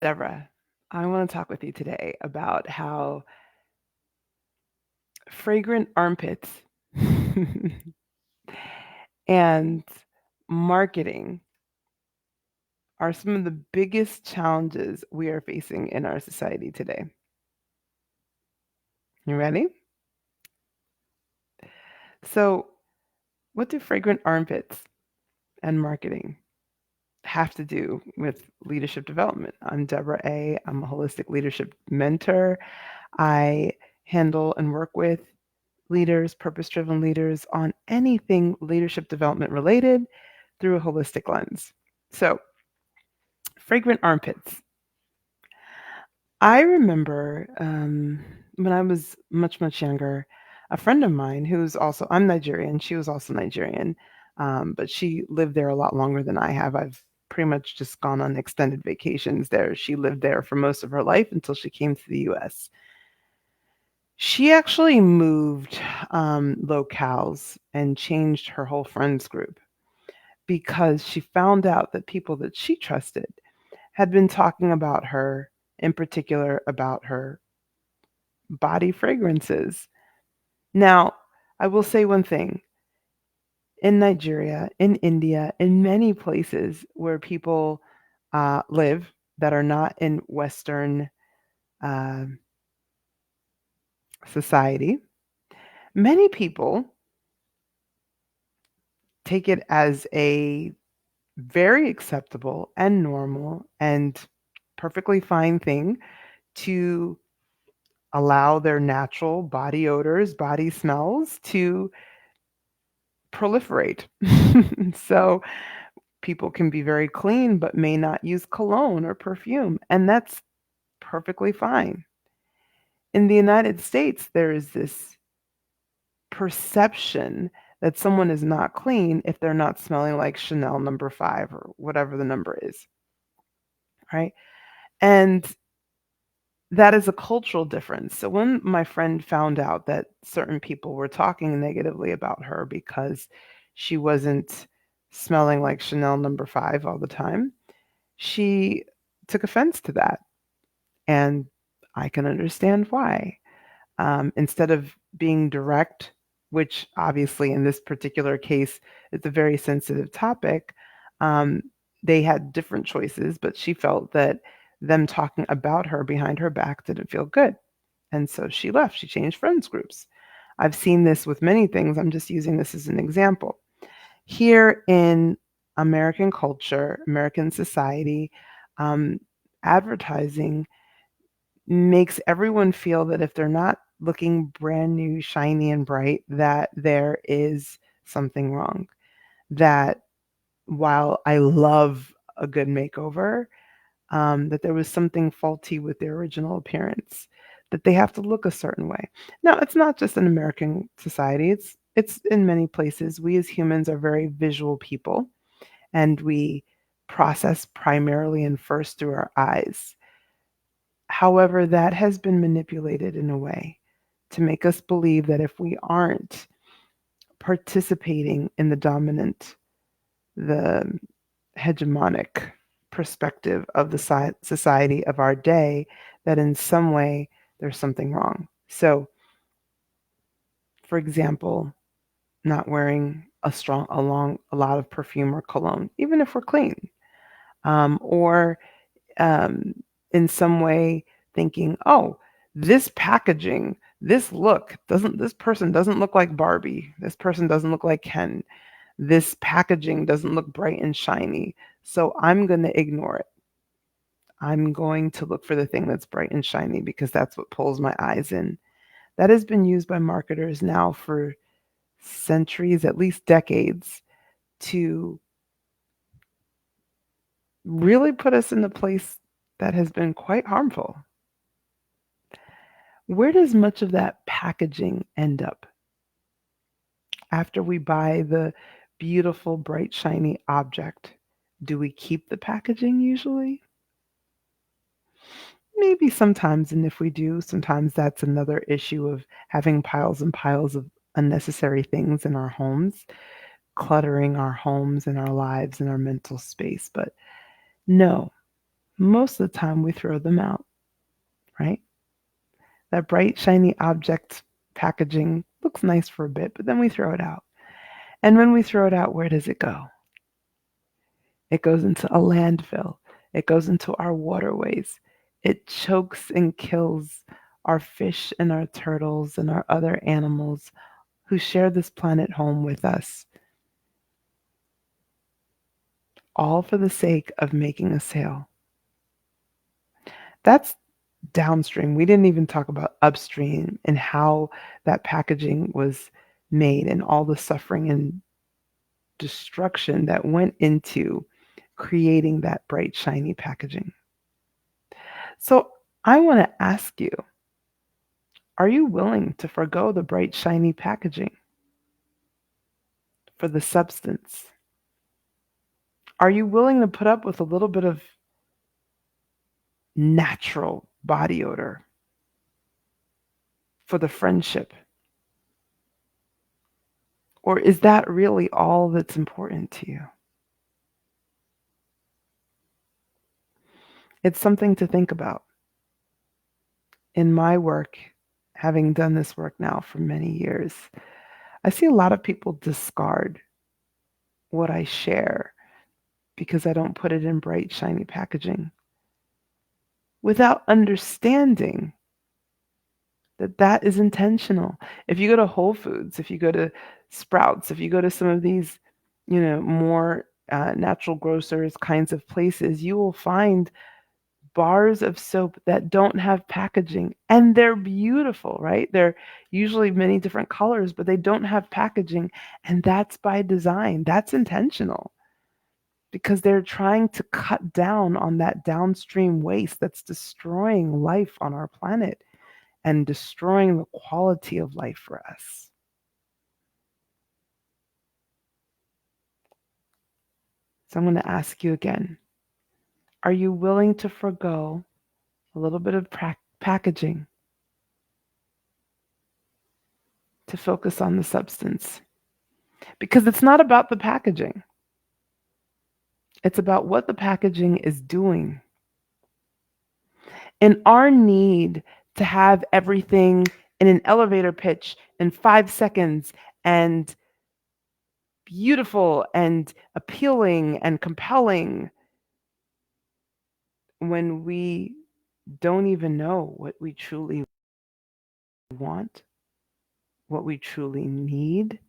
Deborah, I want to talk with you today about how fragrant armpits and marketing are some of the biggest challenges we are facing in our society today. You ready? So, what do fragrant armpits and marketing have to do with leadership development? I'm Deborah A. I'm a holistic leadership mentor. I handle and work with leaders, purpose driven leaders on anything leadership development related through a holistic lens. So, fragrant armpits. I remember when I was much, much younger, a friend of mine who's also, I'm Nigerian, she was also Nigerian, but she lived there a lot longer than I have. I've pretty much just gone on extended vacations there. She lived there for most of her life until she came to the US. She actually moved locales and changed her whole friends group because she found out that people that she trusted had been talking about her, in particular about her body fragrances. Now, I will say one thing: in Nigeria, in India, in many places where people live that are not in Western uh, society, many people take it as a very acceptable and normal and perfectly fine thing to allow their natural body odors, body smells to proliferate. So people can be very clean but may not use cologne or perfume, and that's perfectly fine. In the United States, there is this perception that someone is not clean if they're not smelling like Chanel number 5 or whatever the number is, right? And that is a cultural difference. So when my friend found out that certain people were talking negatively about her because she wasn't smelling like Chanel number 5 all the time, she took offense to that. And I can understand why. Instead of being direct, which obviously in this particular case is a very sensitive topic, um, they had different choices, but she felt that them talking about her behind her back didn't feel good. And so she left. She changed friends groups. I've seen this with many things. I'm just using this as an example. Here in American culture, American society, um, advertising makes everyone feel that if they're not looking brand new, shiny, and bright, that there is something wrong. That while I love a good makeover, that there was something faulty with their original appearance, that they have to look a certain way. Now, it's not just an American society, it's in many places. We as humans are very visual people, and we process primarily and first through our eyes. However, that has been manipulated in a way to make us believe that if we aren't participating in the dominant, the hegemonic perspective of the society of our day, that in some way there's something wrong. So, for example, not wearing a lot of perfume or cologne, even if we're clean, or um, in some way thinking, oh, this packaging, this person doesn't look like Barbie. This person doesn't look like Ken. This packaging doesn't look bright and shiny. So I'm going to ignore it. I'm going to look for the thing that's bright and shiny because that's what pulls my eyes in. That has been used by marketers now for centuries, at least decades, to really put us in a place that has been quite harmful. Where does much of that packaging end up after we buy the beautiful, bright, shiny object? Do we keep the packaging usually? Maybe sometimes, and if we do, sometimes that's another issue of having piles and piles of unnecessary things in our homes, cluttering our homes and our lives and our mental space. But no, most of the time we throw them out, right? That bright, shiny object packaging looks nice for a bit, but then we throw it out. And when we throw it out, where does it go? It goes into a landfill. It goes into our waterways. It chokes and kills our fish and our turtles and our other animals who share this planet home with us, all for the sake of making a sale. That's downstream. We didn't even talk about upstream and how that packaging was made and all the suffering and destruction that went into creating that bright, shiny packaging. So I want to ask you, are you willing to forego the bright, shiny packaging for the substance? Are you willing to put up with a little bit of natural body odor for the friendship? Or is that really all that's important to you? It's something to think about. In my work, having done this work now for many years, I see a lot of people discard what I share because I don't put it in bright, shiny packaging without understanding that that is intentional. If you go to Whole Foods, if you go to Sprouts, if you go to some of these, more natural grocers kinds of places, you will find bars of soap that don't have packaging and they're beautiful, right? They're usually many different colors, but they don't have packaging. And that's by design, that's intentional because they're trying to cut down on that downstream waste that's destroying life on our planet and destroying the quality of life for us. So I'm going to ask you again, are you willing to forego a little bit of packaging to focus on the substance? Because it's not about the packaging. It's about what the packaging is doing. In our need to have everything in an elevator pitch in 5 seconds and beautiful and appealing and compelling, when we don't even know what we truly want, what we truly need,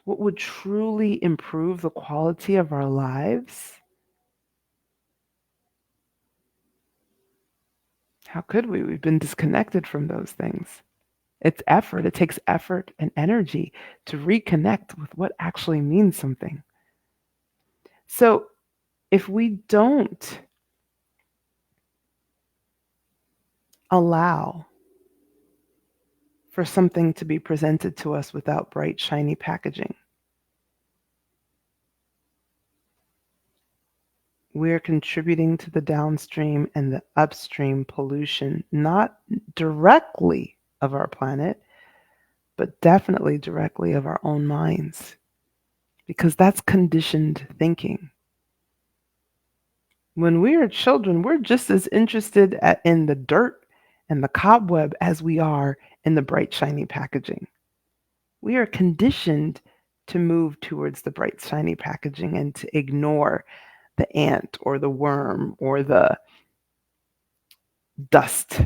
what would truly improve the quality of our lives, how could we? We've been disconnected from those things. It's effort. It takes effort and energy to reconnect with what actually means something. So if we don't allow for something to be presented to us without bright, shiny packaging, we're contributing to the downstream and the upstream pollution, not directly of our planet, but definitely directly of our own minds, because that's conditioned thinking. When we are children, we're just as interested in the dirt and the cobweb as we are in the bright, shiny packaging. We are conditioned to move towards the bright, shiny packaging and to ignore the ant or the worm or the dust.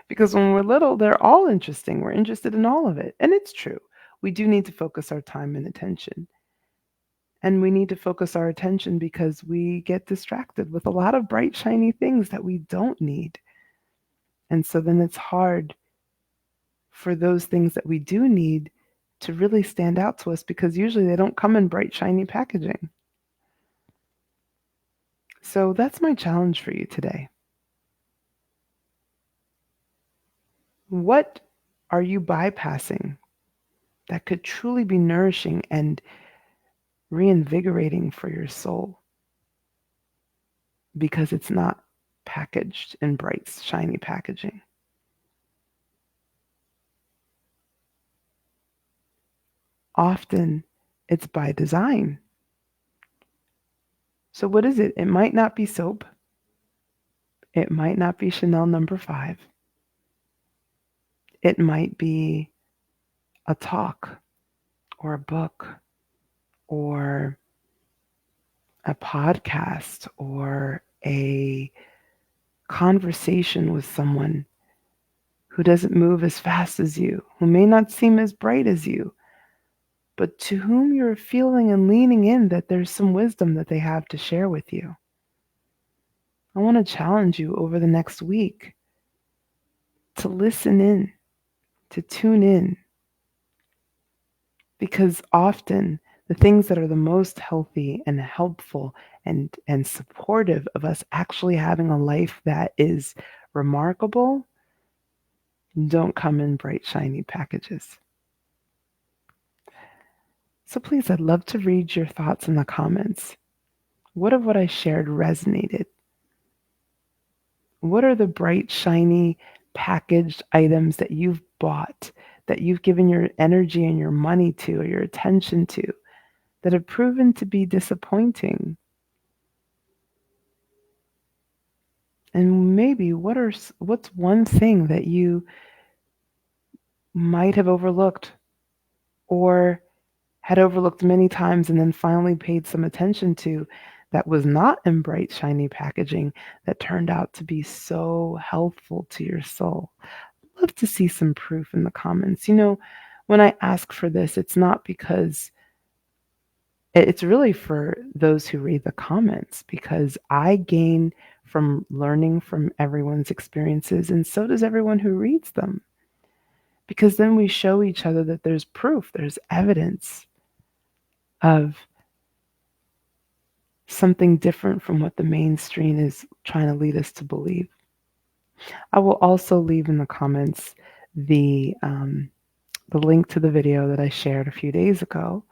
Because when we're little, they're all interesting. We're interested in all of it. And it's true. We do need to focus our time and attention. And we need to focus our attention because we get distracted with a lot of bright, shiny things that we don't need. And so then it's hard for those things that we do need to really stand out to us because usually they don't come in bright, shiny packaging. So that's my challenge for you today. What are you bypassing that could truly be nourishing and reinvigorating for your soul? Because it's not packaged in bright, shiny packaging. Often it's by design. So what is it? It might not be soap. It might not be Chanel number 5. It might be a talk or a book or a podcast or a conversation with someone who doesn't move as fast as you, who may not seem as bright as you, but to whom you're feeling and leaning in that there's some wisdom that they have to share with you. I want to challenge you over the next week to listen in, to tune in, because often the things that are the most healthy and helpful and supportive of us actually having a life that is remarkable don't come in bright, shiny packages. So please, I'd love to read your thoughts in the comments. What of what I shared resonated? What are the bright, shiny, packaged items that you've bought, that you've given your energy and your money to, or your attention to, that have proven to be disappointing? And maybe what's one thing that you might have overlooked or had overlooked many times and then finally paid some attention to that was not in bright, shiny packaging that turned out to be so helpful to your soul? Love to see some proof in the comments. When I ask for this, it's not because it's really for those who read the comments, because I gain from learning from everyone's experiences, and so does everyone who reads them. Because then we show each other that there's proof, there's evidence of something different from what the mainstream is trying to lead us to believe. I will also leave in the comments the link to the video that I shared a few days ago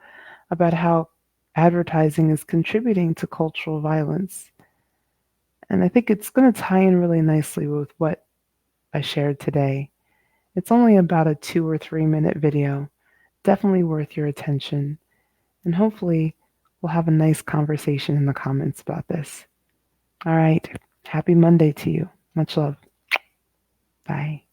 about how advertising is contributing to cultural violence. And I think it's going to tie in really nicely with what I shared today. It's only about a 2 or 3 minute video, definitely worth your attention. And hopefully, we'll have a nice conversation in the comments about this. All right. Happy Monday to you. Much love. Bye.